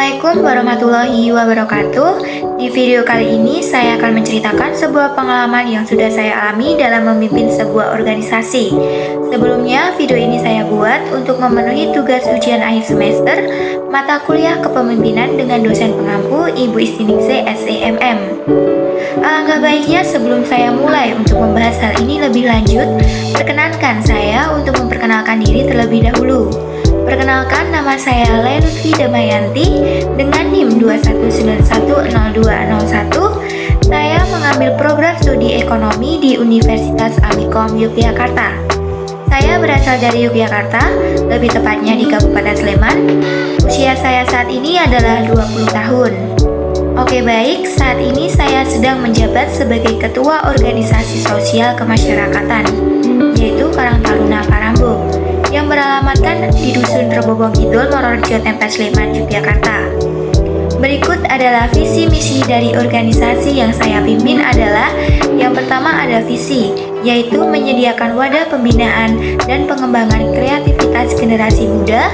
Assalamualaikum warahmatullahi wabarakatuh. Di video kali ini saya akan menceritakan sebuah pengalaman yang sudah saya alami dalam memimpin sebuah organisasi. Sebelumnya, video ini saya buat untuk memenuhi tugas ujian akhir semester mata kuliah kepemimpinan dengan dosen pengampu Ibu Istiningsih SEMM. Alangkah baiknya sebelum saya mulai untuk membahas hal ini lebih lanjut, perkenankan saya untuk memperkenalkan diri terlebih dahulu. Perkenalkan, nama saya Lutfi Damayanti dengan NIM 21910201. Saya mengambil program studi ekonomi di Universitas Amikom Yogyakarta. Saya berasal dari Yogyakarta, lebih tepatnya di Kabupaten Sleman. Usia saya saat ini adalah 20 tahun. Oke baik, saat ini saya sedang menjabat sebagai Ketua Organisasi Sosial Kemasyarakatan, yaitu Karang Taruna Parambung, yang beralamatkan di Dusun Rebobong Kidul, Mororjo Tempe, Sleman, Yogyakarta. Berikut adalah visi misi dari organisasi yang saya pimpin adalah: yang pertama ada visi, yaitu menyediakan wadah pembinaan dan pengembangan kreativitas generasi muda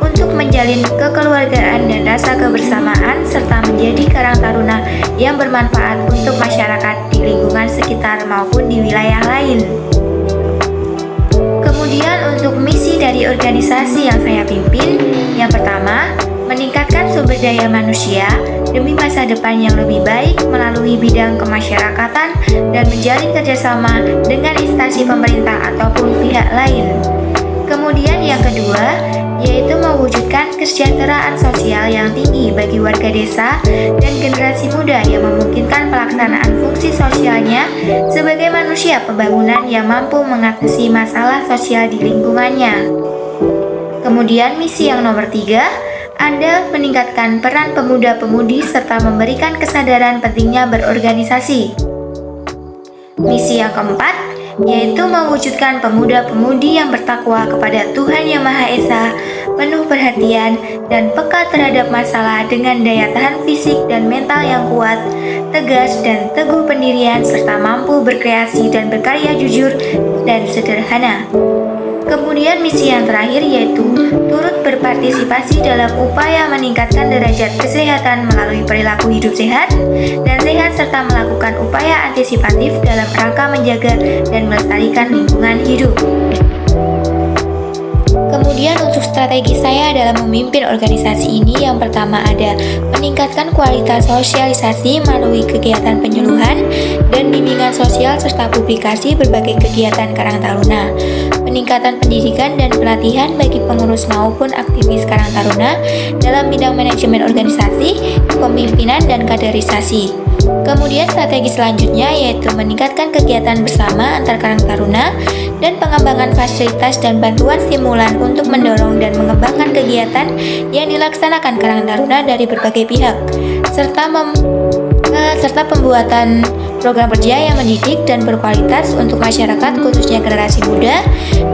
untuk menjalin kekeluargaan dan rasa kebersamaan serta menjadi karang taruna yang bermanfaat untuk masyarakat di lingkungan sekitar maupun di wilayah lain. Kemudian untuk misi dari organisasi yang saya pimpin, yang pertama, meningkatkan sumber daya manusia demi masa depan yang lebih baik melalui bidang kemasyarakatan dan menjalin kerjasama dengan instansi pemerintah ataupun pihak lain. Kemudian yang kedua, yaitu mewujudkan kesejahteraan sosial yang tinggi bagi warga desa dan generasi muda yang memungkinkan pelaksanaan fungsi sosialnya sebagai manusia pembangunan yang mampu mengatasi masalah sosial di lingkungannya. Kemudian misi yang nomor 3, ada meningkatkan peran pemuda-pemudi serta memberikan kesadaran pentingnya berorganisasi. Misi yang keempat, yaitu mewujudkan pemuda-pemudi yang bertakwa kepada Tuhan Yang Maha Esa, penuh perhatian dan peka terhadap masalah dengan daya tahan fisik dan mental yang kuat, tegas dan teguh pendirian serta mampu berkreasi dan berkarya jujur dan sederhana. Kemudian misi yang terakhir yaitu turut berpartisipasi dalam upaya meningkatkan derajat kesehatan melalui perilaku hidup sehat dan sehat serta melakukan upaya antisipatif dalam rangka menjaga dan melestarikan lingkungan hidup. Kemudian untuk strategi saya dalam memimpin organisasi ini, yang pertama ada meningkatkan kualitas sosialisasi melalui kegiatan penyuluhan dan bimbingan sosial serta publikasi berbagai kegiatan Karang Taruna, peningkatan pendidikan dan pelatihan bagi pengurus maupun aktivis Karang Taruna dalam bidang manajemen organisasi, kepemimpinan dan kaderisasi. Kemudian strategi selanjutnya yaitu meningkatkan kegiatan bersama antar Karang Taruna dan pengembangan fasilitas dan bantuan stimulan untuk mendorong dan mengembangkan kegiatan yang dilaksanakan Karang Taruna dari berbagai pihak, serta pembuatan program kerja yang mendidik dan berkualitas untuk masyarakat khususnya generasi muda.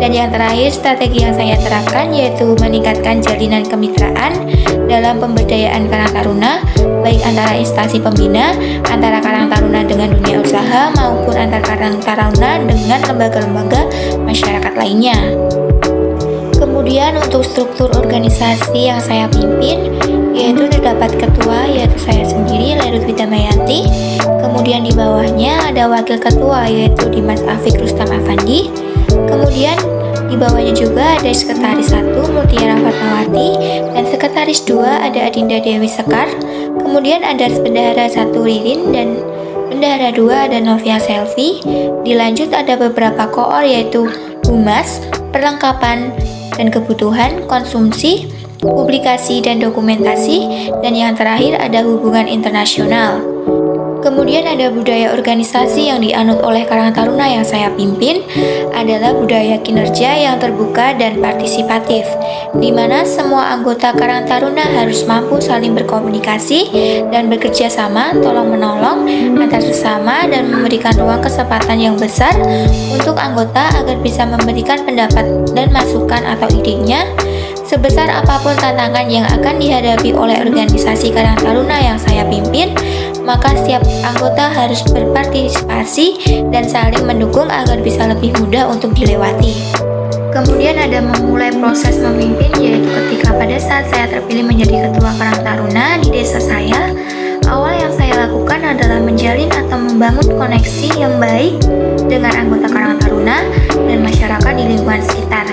Dan yang terakhir, strategi yang saya terapkan yaitu meningkatkan jalinan kemitraan dalam pemberdayaan Karang Taruna, baik antara instansi pembina, antara Karang Taruna dengan dunia usaha, maupun antar Karang Taruna dengan lembaga-lembaga masyarakat lainnya. Kemudian untuk struktur organisasi yang saya pimpin, yaitu terdapat ketua, yaitu saya sendiri, Lutfi Damayanti. Kemudian di bawahnya ada wakil ketua, yaitu Dimas Afik Rustam Afandi. Kemudian di bawahnya juga ada sekretaris 1 Mutiara Fatmawati dan sekretaris 2 ada Adinda Dewi Sekar. Kemudian ada bendahara 1 Ririn dan bendahara 2 ada Novia Selvi. Dilanjut ada beberapa koor yaitu humas, perlengkapan dan kebutuhan, konsumsi, publikasi dan dokumentasi, dan yang terakhir ada hubungan internasional. Kemudian ada budaya organisasi yang dianut oleh Karang Taruna yang saya pimpin adalah budaya kinerja yang terbuka dan partisipatif, di mana semua anggota Karang Taruna harus mampu saling berkomunikasi dan bekerja sama, tolong-menolong antar sesama dan memberikan ruang kesempatan yang besar untuk anggota agar bisa memberikan pendapat dan masukan atau idenya. Sebesar apapun tantangan yang akan dihadapi oleh organisasi Karang Taruna yang saya pimpin, maka setiap anggota harus berpartisipasi dan saling mendukung agar bisa lebih mudah untuk dilewati. Kemudian ada memulai proses memimpin, yaitu ketika pada saat saya terpilih menjadi ketua Karang Taruna di desa saya, awal yang saya lakukan adalah menjalin atau membangun koneksi yang baik dengan anggota Karang Taruna dan masyarakat di lingkungan sekitar.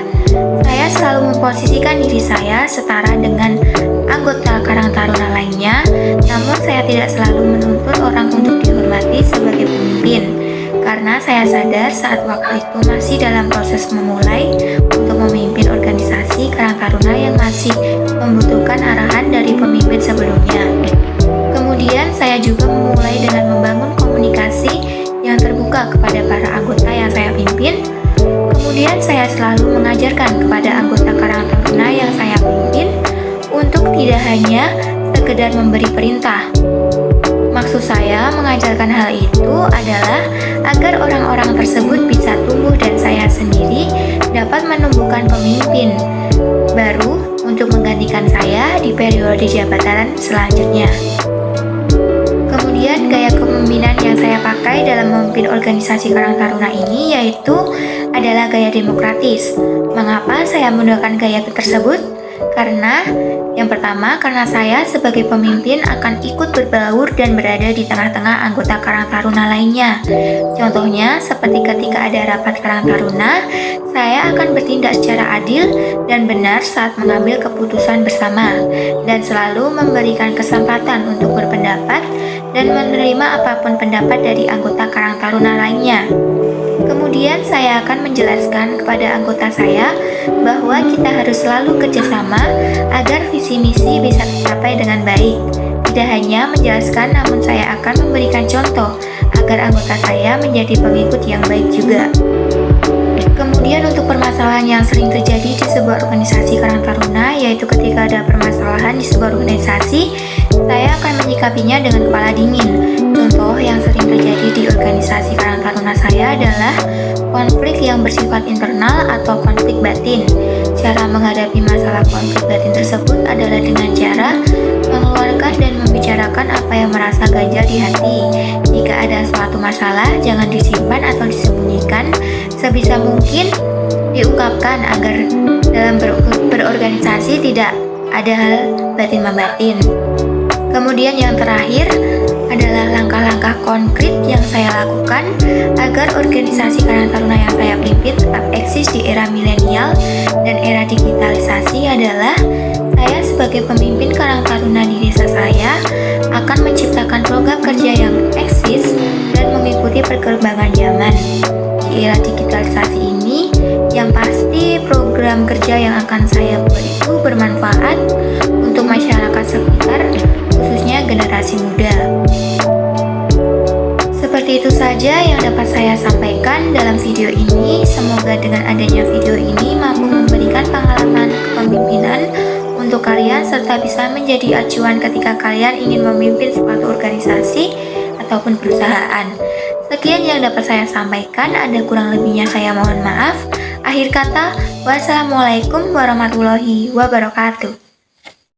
Saya selalu memposisikan diri saya setara dengan anggota Karang Taruna lainnya, namun saya tidak selalu menuntut orang untuk dihormati sebagai pemimpin. Karena saya sadar saat waktu itu masih dalam proses memulai untuk memimpin organisasi Karang Taruna yang masih membutuhkan arahan dari pemimpin sebelumnya. Kemudian saya juga memulai dengan membangun komunikasi yang terbuka kepada para anggota yang saya pimpin. Kemudian saya selalu mengajarkan kepada anggota Karang Taruna yang saya pimpin untuk tidak hanya sekedar memberi perintah. Maksud saya mengajarkan hal itu adalah agar orang-orang tersebut bisa tumbuh dan saya sendiri dapat menumbuhkan pemimpin baru untuk menggantikan saya di periode jabatan selanjutnya. Kemudian gaya kepemimpinan yang saya pakai dalam memimpin organisasi Karang Taruna ini yaitu adalah gaya demokratis. Mengapa saya menggunakan gaya tersebut? Karena yang pertama, karena saya sebagai pemimpin akan ikut berbaur dan berada di tengah-tengah anggota Karang Taruna lainnya. Contohnya, seperti ketika ada rapat Karang Taruna, saya akan bertindak secara adil dan benar saat mengambil keputusan bersama, dan selalu memberikan kesempatan untuk berpendapat dan menerima apapun pendapat dari anggota Karang Taruna lainnya. Kemudian saya akan menjelaskan kepada anggota saya bahwa kita harus selalu kerjasama agar visi misi bisa tercapai dengan baik. Tidak hanya menjelaskan, namun saya akan memberikan contoh agar anggota saya menjadi pengikut yang baik juga. Kemudian untuk permasalahan yang sering terjadi di sebuah organisasi Karang Taruna, yaitu ketika ada permasalahan di sebuah organisasi, saya akan menyikapinya dengan kepala dingin. Contoh yang sering terjadi di organisasi Karang Taruna saya adalah konflik yang bersifat internal atau konflik batin. Cara menghadapi masalah konflik batin tersebut adalah dengan cara mengeluarkan dan membicarakan apa yang merasa ganjal di hati. Jika ada suatu masalah, jangan disimpan atau disembunyikan. Sebisa mungkin diungkapkan agar dalam berorganisasi tidak ada hal batin membatin. Kemudian yang terakhir adalah langkah-langkah konkret yang saya lakukan agar organisasi Karang Taruna yang saya pimpin tetap eksis di era milenial dan era digitalisasi adalah saya sebagai pemimpin Karang Taruna di desa saya akan menciptakan program kerja yang eksis dan mengikuti perkembangan zaman. Di era digitalisasi ini, yang pasti program kerja yang akan saya buat itu bermanfaat untuk masyarakat sekitar, khususnya generasi muda. Seperti itu saja yang dapat saya sampaikan dalam video ini. Semoga dengan adanya video ini mampu memberikan pengalaman kepemimpinan untuk kalian serta bisa menjadi acuan ketika kalian ingin memimpin suatu organisasi ataupun perusahaan. Sekian yang dapat saya sampaikan, ada kurang lebihnya saya mohon maaf. Akhir kata, wassalamualaikum warahmatullahi wabarakatuh.